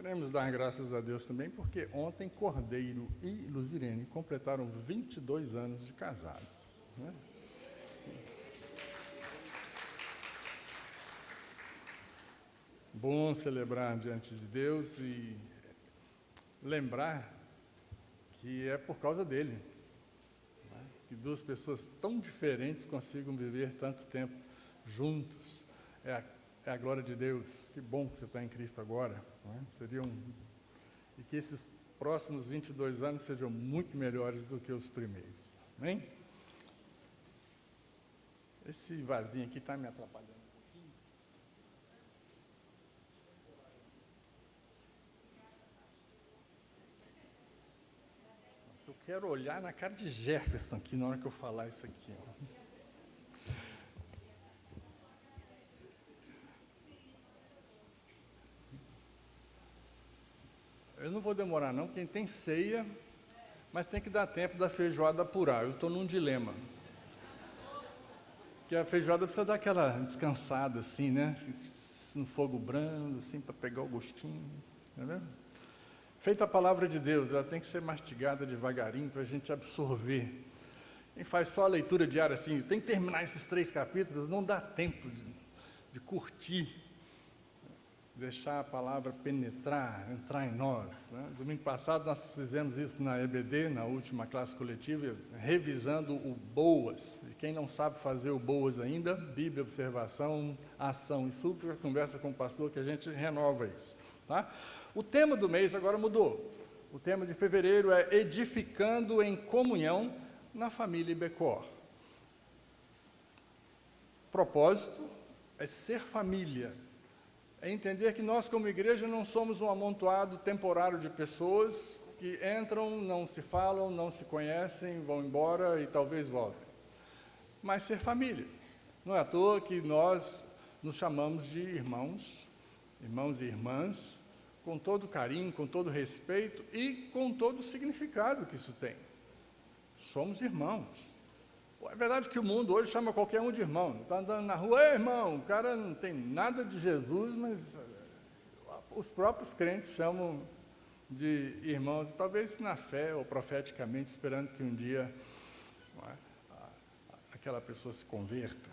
Queremos dar graças a Deus também, porque ontem Cordeiro e Luzirene completaram 22 anos de casados, né? Bom celebrar diante de Deus e lembrar que é por causa dele, né? Que duas pessoas tão diferentes consigam viver tanto tempo juntos. É a glória de Deus. Que bom que você está em Cristo agora, né? E que esses próximos 22 anos sejam muito melhores do que os primeiros. Amém? Esse vasinho aqui está me atrapalhando um pouquinho. Eu quero olhar na cara de Jefferson aqui na hora que eu falar isso aqui. Eu não vou demorar não, quem tem ceia, mas tem que dar tempo da feijoada apurar. Eu estou num dilema. Porque a feijoada precisa dar aquela descansada assim, né? No fogo brando, assim, para pegar o gostinho. Tá vendo? Feita a palavra de Deus, ela tem que ser mastigada devagarinho para a gente absorver. Quem faz só a leitura diária assim, tem que terminar esses 3 capítulos, não dá tempo de curtir, deixar a palavra penetrar, entrar em nós, né? Domingo passado nós fizemos isso na EBD, na última classe coletiva, revisando o BOAS. E quem não sabe fazer o BOAS ainda, Bíblia, Observação, Ação e Súplica, conversa com o pastor que a gente renova isso, tá? O tema do mês agora mudou. O tema de fevereiro é Edificando em Comunhão na Família Ibecor. Propósito é ser família. É entender que nós, como igreja, não somos um amontoado temporário de pessoas que entram, não se falam, não se conhecem, vão embora e talvez voltem. Mas ser família. Não é à toa que nós nos chamamos de irmãos e irmãs, com todo carinho, com todo respeito e com todo o significado que isso tem. Somos irmãos. É verdade que o mundo hoje chama qualquer um de irmão. Está andando na rua, ei, irmão, o cara não tem nada de Jesus, mas os próprios crentes chamam de irmãos, talvez na fé ou profeticamente, esperando que um dia aquela pessoa se converta.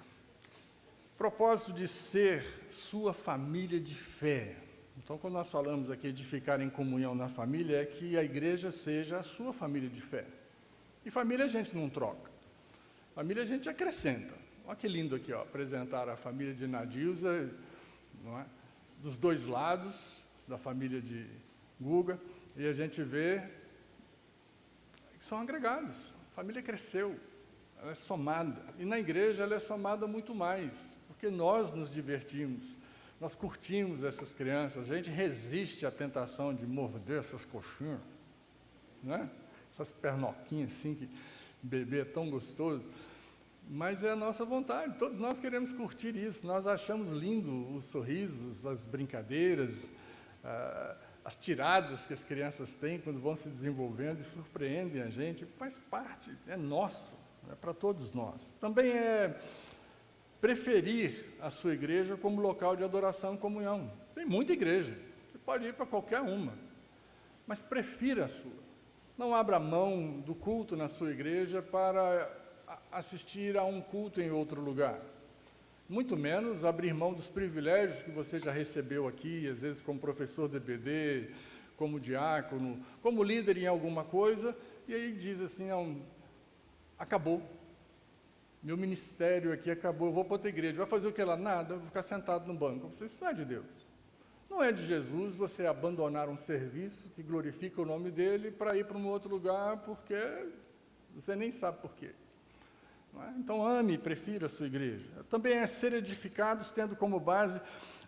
Propósito de ser sua família de fé. Então, quando nós falamos aqui de ficar em comunhão na família, é que a igreja seja a sua família de fé. E família a gente não troca. Família a gente acrescenta. Olha que lindo aqui, ó, apresentar a família de Nadilza, não é? Dos dois lados, da família de Guga, e a gente vê que são agregados. A família cresceu, ela é somada. E na igreja ela é somada muito mais, porque nós nos divertimos, nós curtimos essas crianças, a gente resiste à tentação de morder essas coxinhas, né? Essas pernoquinhas assim, que bebê é tão gostoso. Mas é a nossa vontade, todos nós queremos curtir isso, nós achamos lindo os sorrisos, as brincadeiras, as tiradas que as crianças têm quando vão se desenvolvendo e surpreendem a gente, faz parte, é nosso, é para todos nós. Também é preferir a sua igreja como local de adoração e comunhão. Tem muita igreja, você pode ir para qualquer uma, mas prefira a sua. Não abra mão do culto na sua igreja para assistir a um culto em outro lugar. Muito menos abrir mão dos privilégios que você já recebeu aqui, às vezes como professor de EBD, como diácono, como líder em alguma coisa, e aí diz assim, não, acabou. Meu ministério aqui acabou, eu vou para outra igreja. Vai fazer o que lá? Nada, eu vou ficar sentado no banco. Isso não é de Deus. Não é de Jesus você abandonar um serviço que glorifica o nome dele para ir para um outro lugar, porque você nem sabe por quê. Então, ame e prefira a sua igreja. Também é ser edificados, tendo como base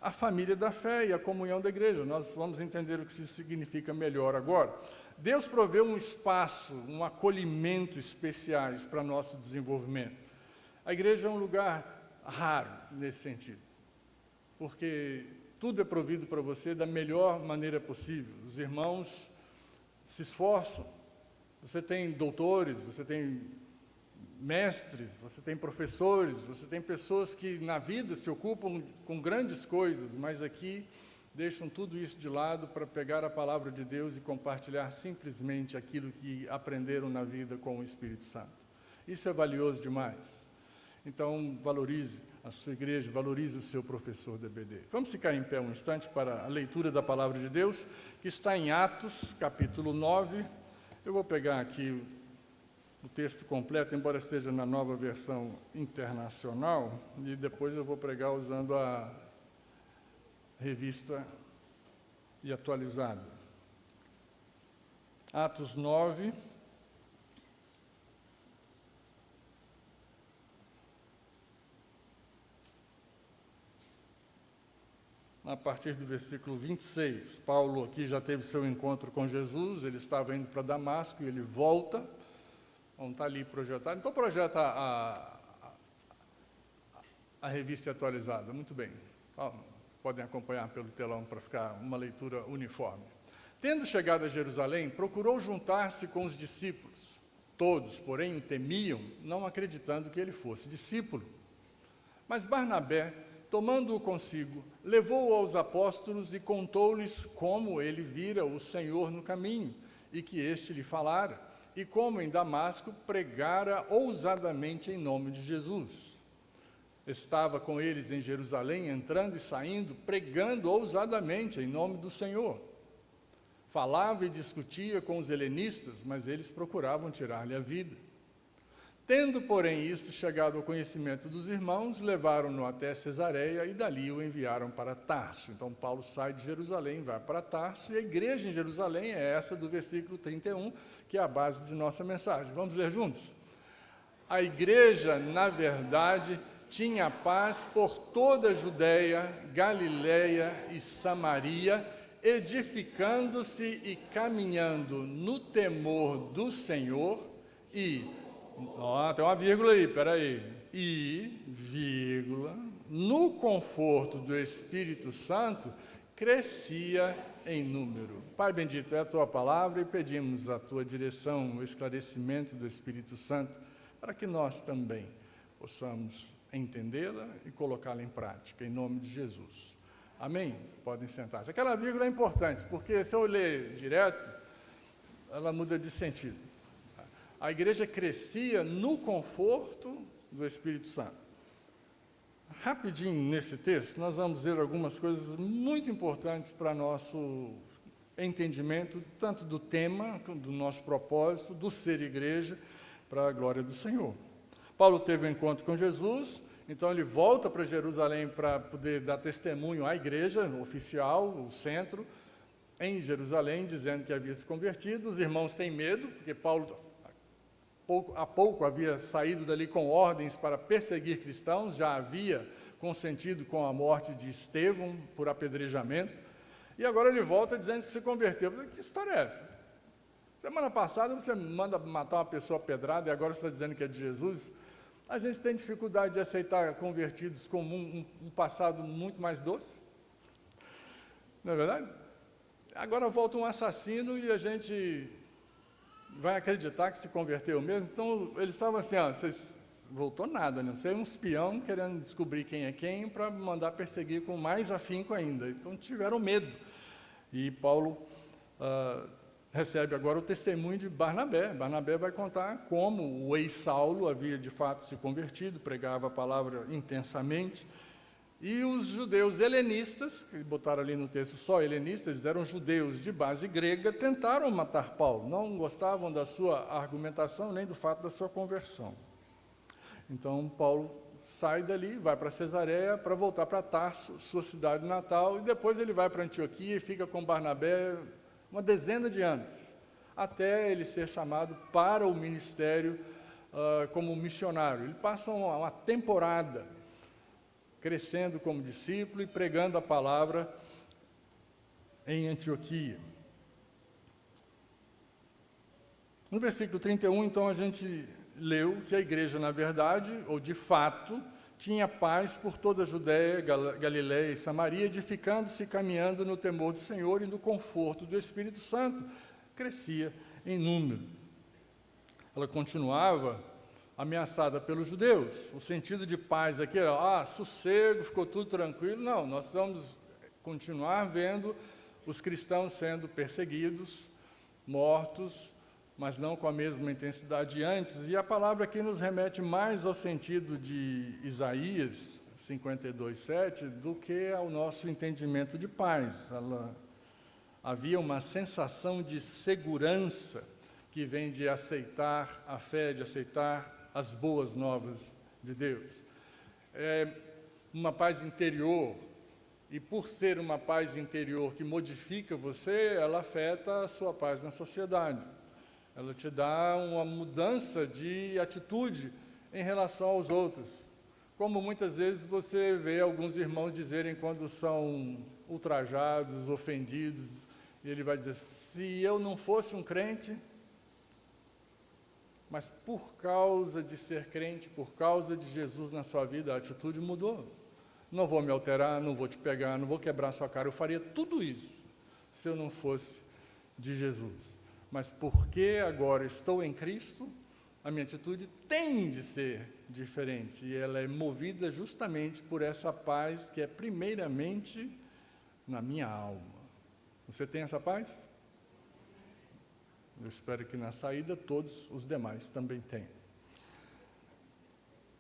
a família da fé e a comunhão da igreja. Nós vamos entender o que isso significa melhor agora. Deus proveu um espaço, um acolhimento especiais para nosso desenvolvimento. A igreja é um lugar raro nesse sentido, porque tudo é provido para você da melhor maneira possível. Os irmãos se esforçam. Você tem doutores, você tem mestres, você tem professores, você tem pessoas que na vida se ocupam com grandes coisas, mas aqui deixam tudo isso de lado para pegar a palavra de Deus e compartilhar simplesmente aquilo que aprenderam na vida com o Espírito Santo. Isso é valioso demais. Então, valorize a sua igreja, valorize o seu professor da EBD. Vamos ficar em pé um instante para a leitura da palavra de Deus, que está em Atos, capítulo 9. Eu vou pegar aqui o texto completo, embora esteja na Nova Versão Internacional, e depois eu vou pregar usando a revista e atualizada. Atos 9, a partir do versículo 26. Paulo aqui já teve seu encontro com Jesus, ele estava indo para Damasco e ele volta. Vamos estar ali projetado. Então projeta a revista atualizada. Muito bem. Podem acompanhar pelo telão para ficar uma leitura uniforme. Tendo chegado a Jerusalém, procurou juntar-se com os discípulos. Todos, porém, o temiam, não acreditando que ele fosse discípulo. Mas Barnabé, tomando-o consigo, levou-o aos apóstolos e contou-lhes como ele vira o Senhor no caminho, e que este lhe falara, e como em Damasco pregara ousadamente em nome de Jesus. Estava com eles em Jerusalém, entrando e saindo, pregando ousadamente em nome do Senhor. Falava e discutia com os helenistas, mas eles procuravam tirar-lhe a vida. Tendo, porém, isto chegado ao conhecimento dos irmãos, levaram-no até Cesareia e dali o enviaram para Tarso. Então, Paulo sai de Jerusalém, vai para Tarso, e a igreja em Jerusalém é essa do versículo 31, que é a base de nossa mensagem. Vamos ler juntos? A igreja, na verdade, tinha paz por toda a Judéia, Galiléia e Samaria, edificando-se e caminhando no temor do Senhor e... tem uma vírgula aí, peraí. E, vírgula, no conforto do Espírito Santo, crescia em número. Pai bendito, é a Tua palavra e pedimos a Tua direção, o esclarecimento do Espírito Santo, para que nós também possamos entendê-la e colocá-la em prática, em nome de Jesus. Amém? Podem sentar-se. Aquela vírgula é importante, porque se eu ler direto, ela muda de sentido. A igreja crescia no conforto do Espírito Santo. Rapidinho nesse texto, nós vamos ver algumas coisas muito importantes para nosso entendimento, tanto do tema, do nosso propósito, do ser igreja, para a glória do Senhor. Paulo teve um encontro com Jesus, então ele volta para Jerusalém para poder dar testemunho à igreja oficial, o centro, em Jerusalém, dizendo que havia se convertido. Os irmãos têm medo, porque Paulo há pouco havia saído dali com ordens para perseguir cristãos, já havia consentido com a morte de Estevão por apedrejamento, e agora ele volta dizendo que se converteu. Que história é essa? Semana passada você manda matar uma pessoa pedrada e agora você está dizendo que é de Jesus? A gente tem dificuldade de aceitar convertidos com um passado muito mais doce, não é verdade? Agora volta um assassino e a gente vai acreditar que se converteu mesmo. Então, eles estavam assim, vocês voltou nada, né? Você é um espião querendo descobrir quem é quem para mandar perseguir com mais afinco ainda. Então, tiveram medo. E Paulo recebe agora o testemunho de Barnabé. Barnabé vai contar como o ex-Saulo havia de fato se convertido, pregava a palavra intensamente. E os judeus helenistas, que botaram ali no texto só helenistas, eles eram judeus de base grega, tentaram matar Paulo, não gostavam da sua argumentação, nem do fato da sua conversão. Então, Paulo sai dali, vai para Cesareia, para voltar para Tarso, sua cidade natal, e depois ele vai para Antioquia e fica com Barnabé uma dezena de anos, até ele ser chamado para o ministério como missionário. Ele passa uma temporada crescendo como discípulo e pregando a palavra em Antioquia. No versículo 31, então, a gente leu que a igreja, na verdade, ou de fato, tinha paz por toda a Judéia, Galiléia e Samaria, edificando-se e caminhando no temor do Senhor e no conforto do Espírito Santo. Crescia em número. Ela continuava ameaçada pelos judeus. O sentido de paz aqui era, sossego, ficou tudo tranquilo. Não, nós estamos continuar vendo os cristãos sendo perseguidos, mortos, mas não com a mesma intensidade de antes. E a palavra aqui nos remete mais ao sentido de Isaías 52:7 do que ao nosso entendimento de paz. Havia uma sensação de segurança que vem de aceitar a fé, de aceitar as boas novas de Deus. É uma paz interior, e por ser uma paz interior que modifica você, ela afeta a sua paz na sociedade. Ela te dá uma mudança de atitude em relação aos outros. Como muitas vezes você vê alguns irmãos dizerem quando são ultrajados, ofendidos, e ele vai dizer, se eu não fosse um crente, mas por causa de ser crente, por causa de Jesus na sua vida, a atitude mudou. Não vou me alterar, não vou te pegar, não vou quebrar sua cara, eu faria tudo isso se eu não fosse de Jesus. Mas porque agora estou em Cristo, a minha atitude tem de ser diferente, e ela é movida justamente por essa paz que é primeiramente na minha alma. Você tem essa paz? Eu espero que na saída todos os demais também tenham.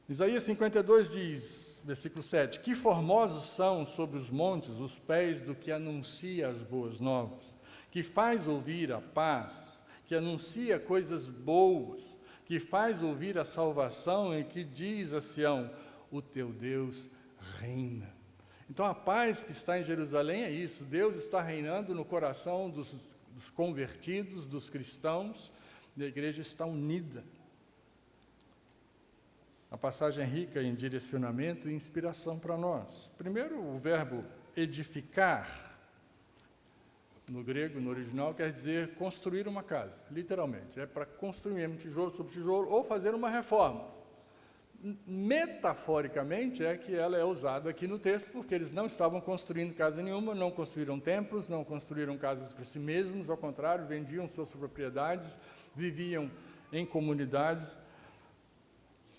Isaías 52 diz, versículo 7, que formosos são sobre os montes os pés do que anuncia as boas novas, que faz ouvir a paz, que anuncia coisas boas, que faz ouvir a salvação e que diz a Sião, o teu Deus reina. Então a paz que está em Jerusalém é isso, Deus está reinando no coração dos convertidos, dos cristãos, e a igreja está unida. A passagem é rica em direcionamento e inspiração para nós. Primeiro, o verbo edificar, no grego, no original, quer dizer construir uma casa, literalmente. É para construir mesmo, tijolo sobre tijolo, ou fazer uma reforma. Metaforicamente, é que ela é usada aqui no texto, porque eles não estavam construindo casa nenhuma, não construíram templos, não construíram casas para si mesmos, ao contrário, vendiam suas propriedades, viviam em comunidades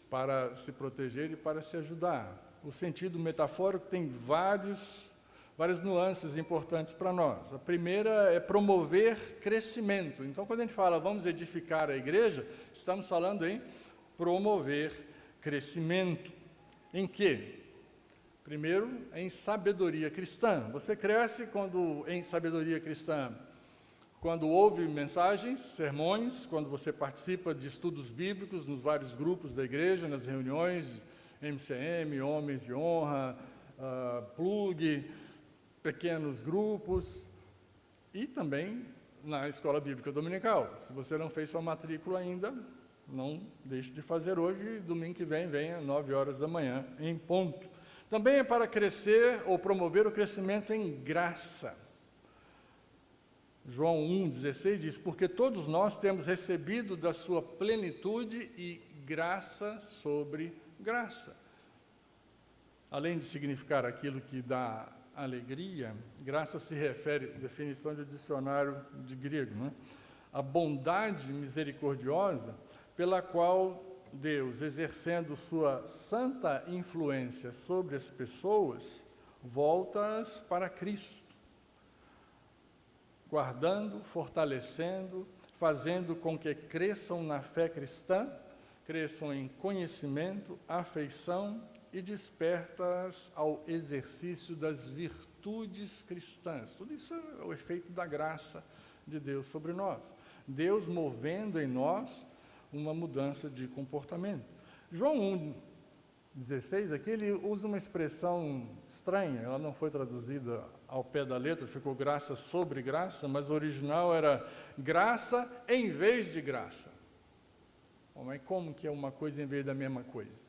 para se proteger e para se ajudar. O sentido metafórico tem várias nuances importantes para nós. A primeira é promover crescimento. Então, quando a gente fala vamos edificar a igreja, estamos falando em promover crescimento. Em quê? Primeiro, em sabedoria cristã. Você cresce em sabedoria cristã, quando ouve mensagens, sermões, quando você participa de estudos bíblicos nos vários grupos da igreja, nas reuniões, MCM, Homens de Honra, Plug, pequenos grupos, e também na Escola Bíblica Dominical. Se você não fez sua matrícula ainda, não deixe de fazer hoje, domingo que vem, venha, 9 horas da manhã, em ponto. Também é para crescer ou promover o crescimento em graça. João 1,16 diz, porque todos nós temos recebido da sua plenitude e graça sobre graça. Além de significar aquilo que dá alegria, graça se refere, definição de dicionário de grego, né? A bondade misericordiosa pela qual Deus, exercendo sua santa influência sobre as pessoas, volta-as para Cristo, guardando, fortalecendo, fazendo com que cresçam na fé cristã, cresçam em conhecimento, afeição e despertas ao exercício das virtudes cristãs. Tudo isso é o efeito da graça de Deus sobre nós. Deus movendo em nós uma mudança de comportamento. João 1,16, aqui ele usa uma expressão estranha, ela não foi traduzida ao pé da letra, ficou graça sobre graça, mas o original era graça em vez de graça. Bom, mas como que é uma coisa em vez da mesma coisa?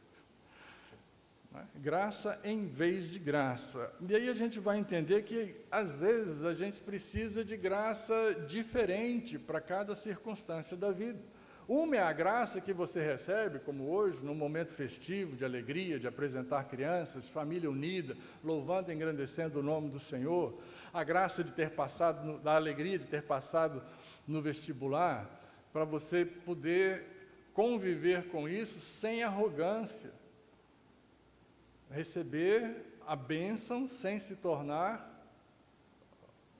Graça em vez de graça. E aí a gente vai entender que, às vezes, a gente precisa de graça diferente para cada circunstância da vida. Uma é a graça que você recebe, como hoje, num momento festivo, de alegria, de apresentar crianças, família unida, louvando e engrandecendo o nome do Senhor. A graça de ter passado, da alegria de ter passado no vestibular, para você poder conviver com isso sem arrogância. Receber a bênção sem se tornar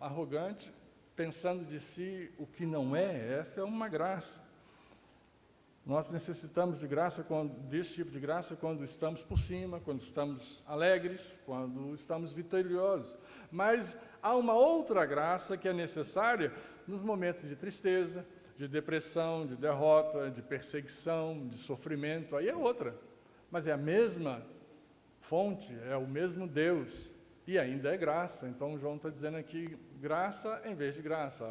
arrogante, pensando de si o que não é. Essa é uma graça. Nós necessitamos de graça, desse tipo de graça, quando estamos por cima, quando estamos alegres, quando estamos vitoriosos. Mas há uma outra graça que é necessária nos momentos de tristeza, de depressão, de derrota, de perseguição, de sofrimento. Aí é outra. Mas é a mesma fonte, é o mesmo Deus. E ainda é graça. Então, João está dizendo aqui, graça em vez de graça.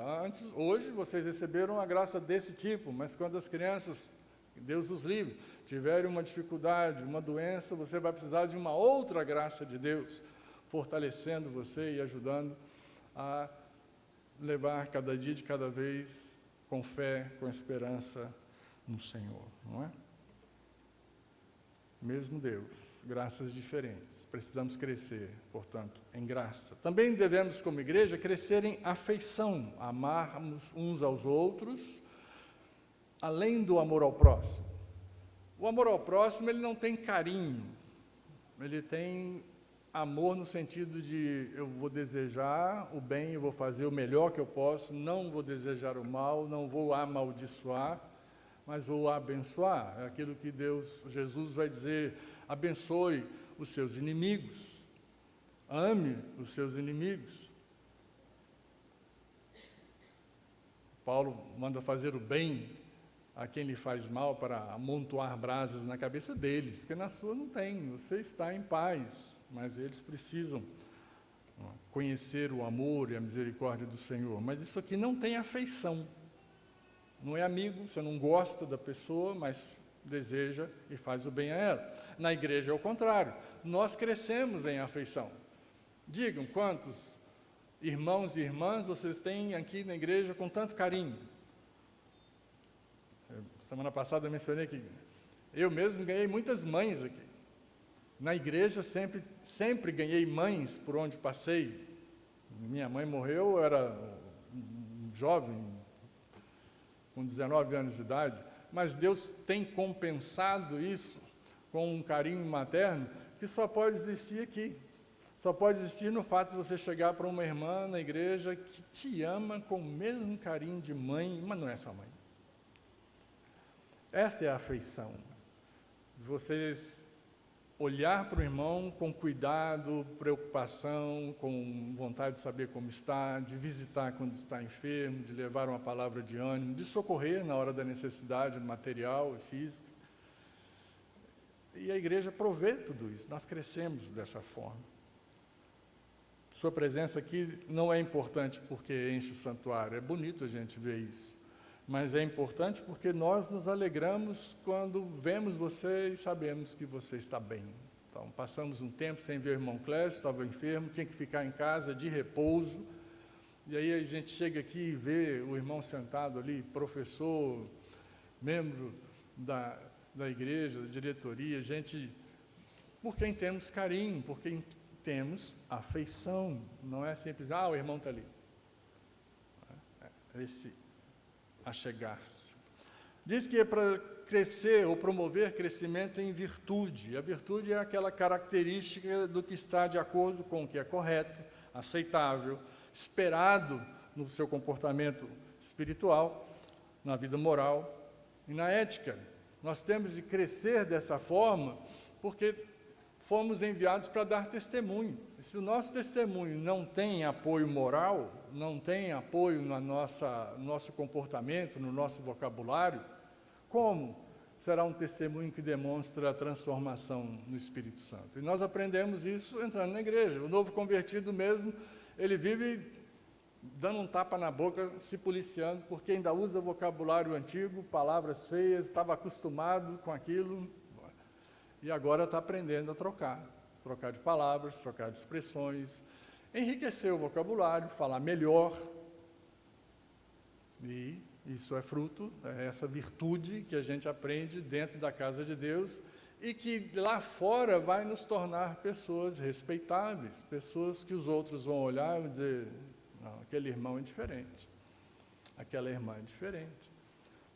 Hoje, vocês receberam a graça desse tipo, mas quando as crianças, Deus os livre, tiverem uma dificuldade, uma doença, você vai precisar de uma outra graça de Deus, fortalecendo você e ajudando a levar cada dia de cada vez com fé, com esperança no Senhor, não é? Mesmo Deus, graças diferentes. Precisamos crescer, portanto, em graça. Também devemos, como igreja, crescer em afeição, amarmos uns aos outros, além do amor ao próximo. O amor ao próximo, ele não tem carinho, ele tem amor no sentido de eu vou desejar o bem, eu vou fazer o melhor que eu posso, não vou desejar o mal, não vou amaldiçoar, mas vou abençoar. É aquilo que Jesus vai dizer, abençoe os seus inimigos, ame os seus inimigos. Paulo manda fazer o bem a quem lhe faz mal para amontoar brasas na cabeça deles, porque na sua não tem, você está em paz, mas eles precisam conhecer o amor e a misericórdia do Senhor. Mas isso aqui não tem afeição. Não é amigo, você não gosta da pessoa, mas deseja e faz o bem a ela. Na igreja é o contrário, nós crescemos em afeição. Digam, quantos irmãos e irmãs vocês têm aqui na igreja com tanto carinho? Semana passada eu mencionei que eu mesmo ganhei muitas mães aqui. Na igreja sempre ganhei mães por onde passei. Minha mãe morreu, eu era um jovem, com 19 anos de idade, mas Deus tem compensado isso com um carinho materno que só pode existir aqui. Só pode existir no fato de você chegar para uma irmã na igreja que te ama com o mesmo carinho de mãe, mas não é sua mãe. Essa é a afeição. Vocês olhar para o irmão com cuidado, preocupação, com vontade de saber como está, de visitar quando está enfermo, de levar uma palavra de ânimo, de socorrer na hora da necessidade material e física. E a igreja provê tudo isso, nós crescemos dessa forma. Sua presença aqui não é importante porque enche o santuário, é bonito a gente ver isso. Mas é importante porque nós nos alegramos quando vemos você e sabemos que você está bem. Então, passamos um tempo sem ver o irmão Clécio, estava enfermo, tinha que ficar em casa de repouso. E aí a gente chega aqui e vê o irmão sentado ali, professor, membro da igreja, da diretoria, gente por quem temos carinho, por quem temos afeição. Não é simples, o irmão está ali. Esse achegar-se. Diz que é para crescer ou promover crescimento em virtude. A virtude é aquela característica do que está de acordo com o que é correto, aceitável, esperado no seu comportamento espiritual, na vida moral e na ética. Nós temos de crescer dessa forma porque fomos enviados para dar testemunho. E se o nosso testemunho não tem apoio moral, não tem apoio no nosso comportamento, no nosso vocabulário, como será um testemunho que demonstra a transformação no Espírito Santo? E nós aprendemos isso entrando na igreja. O novo convertido mesmo, ele vive dando um tapa na boca, se policiando, porque ainda usa vocabulário antigo, palavras feias, estava acostumado com aquilo, e agora está aprendendo a trocar de palavras, trocar de expressões, enriquecer o vocabulário, falar melhor. E isso é fruto, é essa virtude que a gente aprende dentro da casa de Deus e que lá fora vai nos tornar pessoas respeitáveis, pessoas que os outros vão olhar e vão dizer, não, aquele irmão é diferente, aquela irmã é diferente,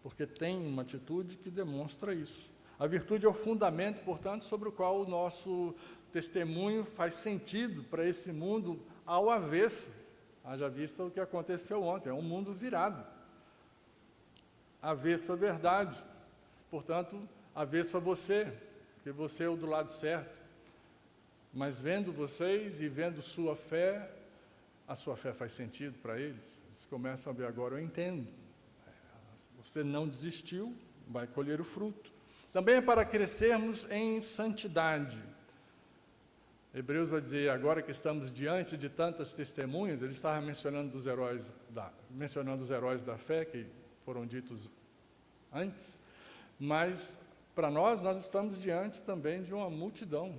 porque tem uma atitude que demonstra isso. A virtude é o fundamento, portanto, sobre o qual o nosso testemunho faz sentido para esse mundo ao avesso. Haja vista o que aconteceu ontem, é um mundo virado, avesso à verdade, portanto, avesso a você, porque você é o do lado certo. Mas vendo vocês e vendo sua fé, a sua fé faz sentido para eles. Eles começam a ver agora, eu entendo. Você não desistiu, vai colher o fruto. Também é para crescermos em santidade. Hebreus vai dizer, agora que estamos diante de tantas testemunhas, ele estava mencionando os heróis da fé, que foram ditos antes, mas para nós estamos diante também de uma multidão,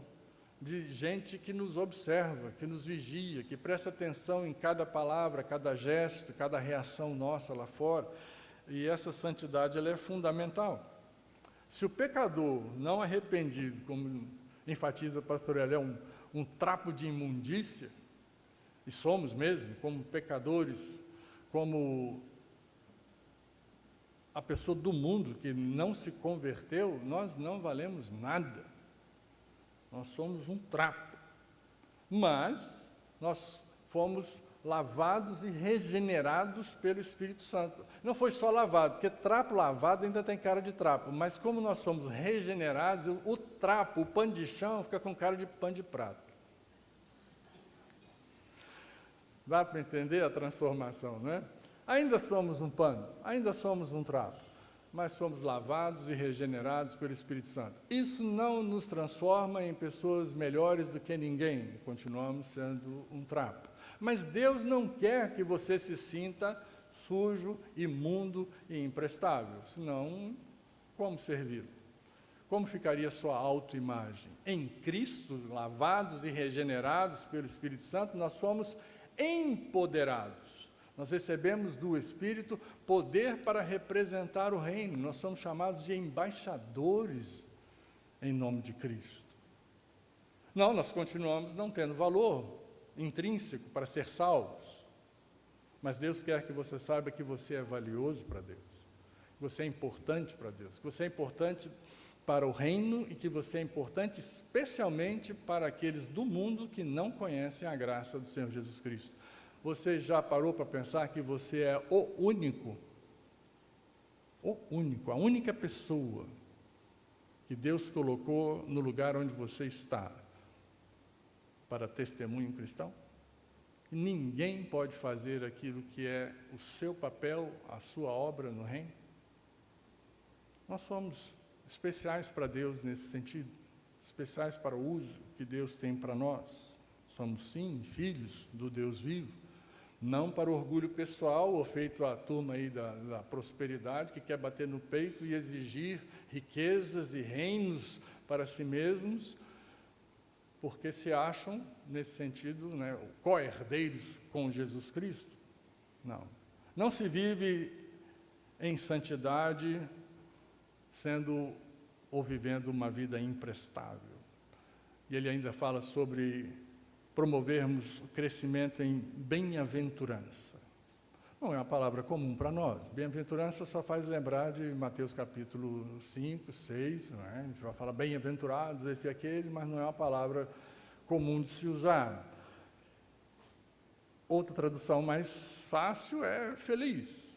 de gente que nos observa, que nos vigia, que presta atenção em cada palavra, cada gesto, cada reação nossa lá fora, e essa santidade ela é fundamental. Se o pecador não arrependido, como enfatiza a pastor Elé, um trapo de imundícia, e somos mesmo, como pecadores, como a pessoa do mundo que não se converteu, nós não valemos nada. Nós somos um trapo. Mas nós fomos lavados e regenerados pelo Espírito Santo. Não foi só lavado, porque trapo lavado ainda tem cara de trapo, mas como nós somos regenerados, o trapo, o pano de chão, fica com cara de pano de prato. Dá para entender a transformação, não é? Ainda somos um pano, ainda somos um trapo, mas somos lavados e regenerados pelo Espírito Santo. Isso não nos transforma em pessoas melhores do que ninguém, continuamos sendo um trapo. Mas Deus não quer que você se sinta sujo, imundo e imprestável, senão, como servi-lo? Como ficaria sua autoimagem? Em Cristo, lavados e regenerados pelo Espírito Santo, nós somos empoderados. Nós recebemos do Espírito poder para representar o reino. Nós somos chamados de embaixadores em nome de Cristo. Não, nós continuamos não tendo valor intrínseco para ser salvos. Mas Deus quer que você saiba que você é valioso para Deus, que você é importante para Deus, que você é importante para o reino e que você é importante especialmente para aqueles do mundo que não conhecem a graça do Senhor Jesus Cristo. Você já parou para pensar que você é a única pessoa que Deus colocou no lugar onde você está para testemunho cristão? Ninguém pode fazer aquilo que é o seu papel, a sua obra no reino. Nós somos especiais para Deus nesse sentido, especiais para o uso que Deus tem para nós. Somos, sim, filhos do Deus vivo, não para orgulho pessoal, ou feito a turma aí da prosperidade, que quer bater no peito e exigir riquezas e reinos para si mesmos, porque se acham, nesse sentido, né, co-herdeiros com Jesus Cristo. Não se vive em santidade sendo ou vivendo uma vida imprestável. E ele ainda fala sobre promovermos o crescimento em bem-aventurança. Não é uma palavra comum para nós. Bem-aventurança só faz lembrar de Mateus capítulo 5, 6, não é? A gente vai falar bem-aventurados, esse e aquele, mas não é uma palavra comum de se usar. Outra tradução mais fácil é feliz.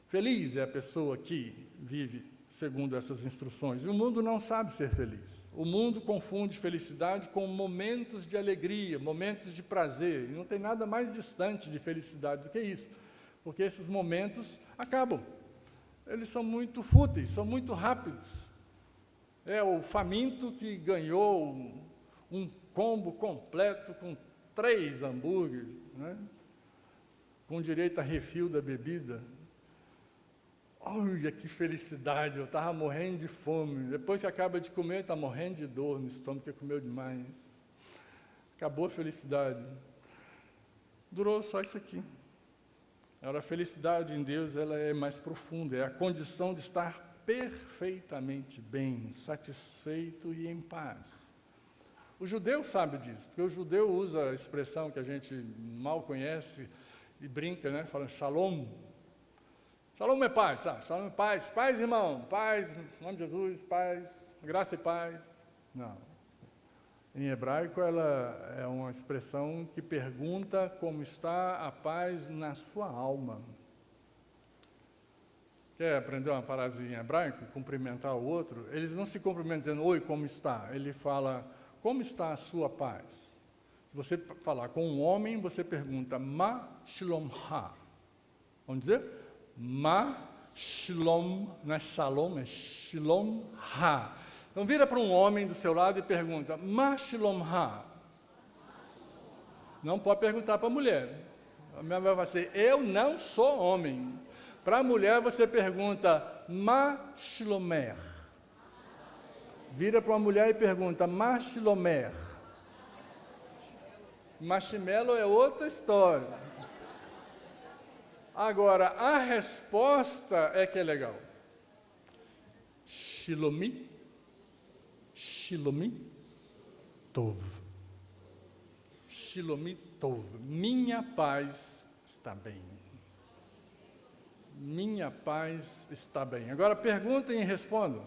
Feliz é a pessoa que vive segundo essas instruções. E o mundo não sabe ser feliz. O mundo confunde felicidade com momentos de alegria, momentos de prazer. E não tem nada mais distante de felicidade do que isso. Porque esses momentos acabam. Eles são muito fúteis, são muito rápidos. É o faminto que ganhou um combo completo com 3 hambúrgueres, né? Com direito a refil da bebida. Olha que felicidade, eu estava morrendo de fome. Depois que acaba de comer, está morrendo de dor no estômago, porque comeu demais. Acabou a felicidade. Durou só isso aqui. Agora, a felicidade em Deus ela é mais profunda, é a condição de estar perfeitamente bem, satisfeito e em paz. O judeu sabe disso, porque o judeu usa a expressão que a gente mal conhece e brinca, né, falando shalom. Shalom é paz, sabe? Shalom é paz. Paz, irmão. Paz, em nome de Jesus, paz, graça e paz. Não. Em hebraico, ela é uma expressão que pergunta como está a paz na sua alma. Quer aprender uma frase em hebraico, cumprimentar o outro? Eles não se cumprimentam dizendo, oi, como está? Ele fala, como está a sua paz? Se você falar com um homem, você pergunta, ma shalom ha. Vamos dizer? Ma shalom, não é shalom, é shalom ha. Então vira para um homem do seu lado e pergunta, ma shalom ha. Não pode perguntar para a mulher. A minha mulher vai ser, eu não sou homem. Para a mulher você pergunta, ma shilomer. Vira para uma mulher e pergunta, ma shilomer. Marshmallow é outra história. Agora, a resposta é que é legal. Shilomi, Shilomi Tov. Shilomi Tov. Minha paz está bem. Minha paz está bem. Agora perguntem e respondam.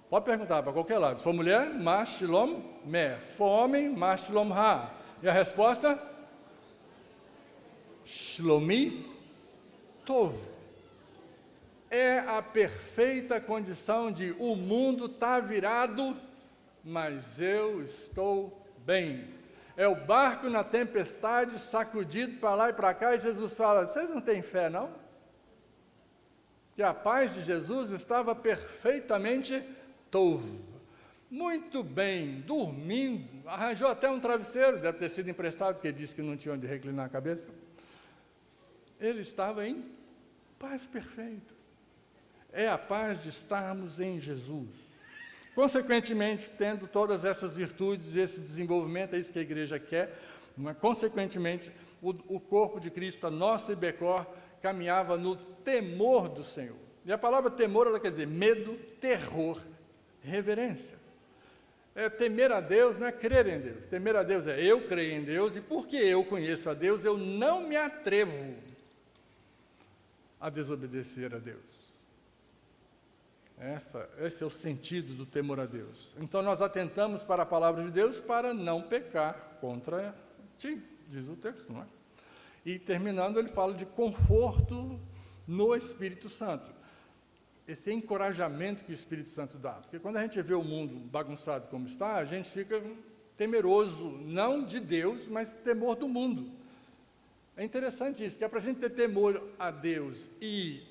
Pode perguntar para qualquer lado. Se for mulher, ma shalom mer. Se for homem, ma shalom ha. E a resposta? Shlomi Tov. É a perfeita condição de o mundo está virado, mas eu estou bem. É o barco na tempestade, sacudido para lá e para cá, e Jesus fala, vocês não têm fé, não? Que a paz de Jesus estava perfeitamente Tov. Muito bem, dormindo, arranjou até um travesseiro, deve ter sido emprestado, porque disse que não tinha onde reclinar a cabeça. Ele estava em paz perfeita. É a paz de estarmos em Jesus. Consequentemente, tendo todas essas virtudes, esse desenvolvimento, é isso que a igreja quer, mas, consequentemente, o corpo de Cristo, a nossa Ibecor, caminhava no temor do Senhor. E a palavra temor, ela quer dizer medo, terror, reverência. Temer a Deus não é crer em Deus. Temer a Deus é eu creio em Deus, e porque eu conheço a Deus, eu não me atrevo a desobedecer a Deus. Esse é o sentido do temor a Deus. Então nós atentamos para a palavra de Deus para não pecar contra ti, diz o texto, não é? E terminando, ele fala de conforto no Espírito Santo. Esse encorajamento que o Espírito Santo dá. Porque quando a gente vê o mundo bagunçado como está, a gente fica temeroso, não de Deus, mas temor do mundo. É interessante isso, que é para a gente ter temor a Deus e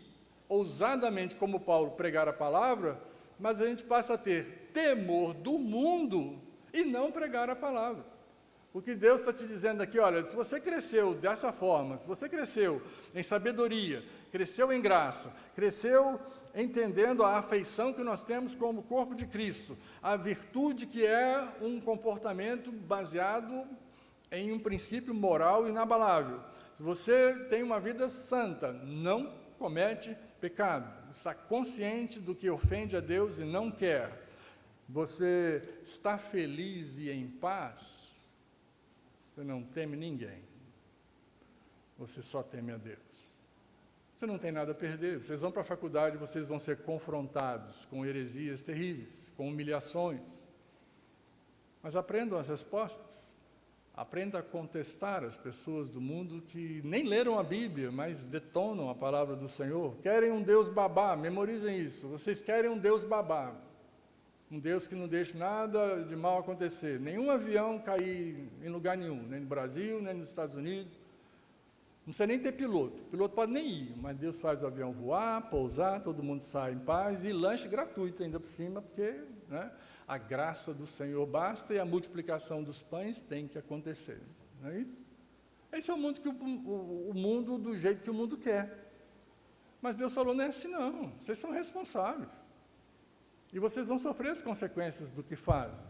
ousadamente, como Paulo, pregar a palavra, mas a gente passa a ter temor do mundo e não pregar a palavra. O que Deus está te dizendo aqui, olha, se você cresceu dessa forma, se você cresceu em sabedoria, cresceu em graça, cresceu entendendo a afeição que nós temos como corpo de Cristo, a virtude que é um comportamento baseado em um princípio moral inabalável. Se você tem uma vida santa, não comete pecado, está consciente do que ofende a Deus e não quer, você está feliz e em paz, você não teme ninguém, você só teme a Deus. Você não tem nada a perder, vocês vão para a faculdade, vocês vão ser confrontados com heresias terríveis, com humilhações, mas aprendam as respostas, aprenda a contestar as pessoas do mundo que nem leram a Bíblia, mas detonam a palavra do Senhor, querem um Deus babá, memorizem isso, vocês querem um Deus babá, um Deus que não deixe nada de mal acontecer, nenhum avião cair em lugar nenhum, nem no Brasil, nem nos Estados Unidos, não precisa nem ter piloto, o piloto pode nem ir, mas Deus faz o avião voar, pousar, todo mundo sai em paz, e lanche gratuito ainda por cima, porque, né, a graça do Senhor basta e a multiplicação dos pães tem que acontecer, não é isso? Esse é o mundo, o mundo do jeito que o mundo quer, mas Deus falou, não é assim não, vocês são responsáveis, e vocês vão sofrer as consequências do que fazem,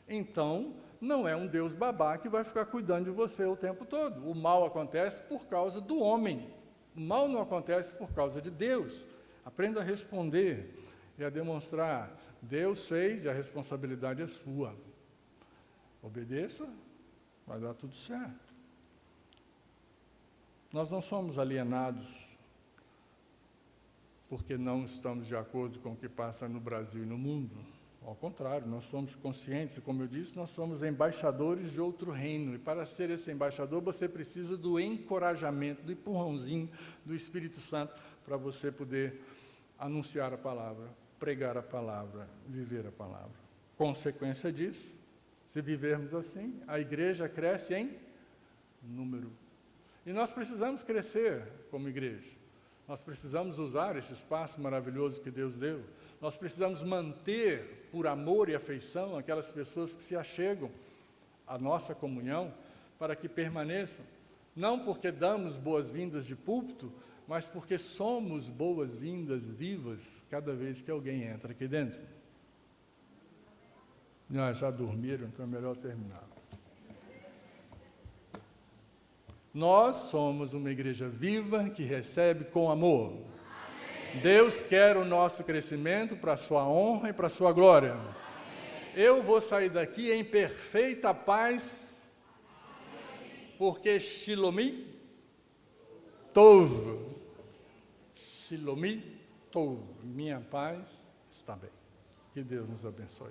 então, não é um Deus babá que vai ficar cuidando de você o tempo todo. O mal acontece por causa do homem. O mal não acontece por causa de Deus. Aprenda a responder e a demonstrar. Deus fez e a responsabilidade é sua. Obedeça, vai dar tudo certo. Nós não somos alienados porque não estamos de acordo com o que passa no Brasil e no mundo, Ao contrário, nós somos conscientes, e como eu disse, nós somos embaixadores de outro reino. E para ser esse embaixador, você precisa do encorajamento, do empurrãozinho do Espírito Santo para você poder anunciar a palavra, pregar a palavra, viver a palavra. Consequência disso, se vivermos assim, a igreja cresce em número. E nós precisamos crescer como igreja. Nós precisamos usar esse espaço maravilhoso que Deus deu. Nós precisamos manter, por amor e afeição, aquelas pessoas que se achegam à nossa comunhão, para que permaneçam. Não porque damos boas-vindas de púlpito, mas porque somos boas-vindas vivas cada vez que alguém entra aqui dentro. Já dormiram, então é melhor terminar. Nós somos uma igreja viva que recebe com amor. Amém. Deus quer o nosso crescimento para a sua honra e para a sua glória. Amém. Eu vou sair daqui em perfeita paz, porque Shilomi Tov. Shilomi Tov. Minha paz está bem. Que Deus nos abençoe.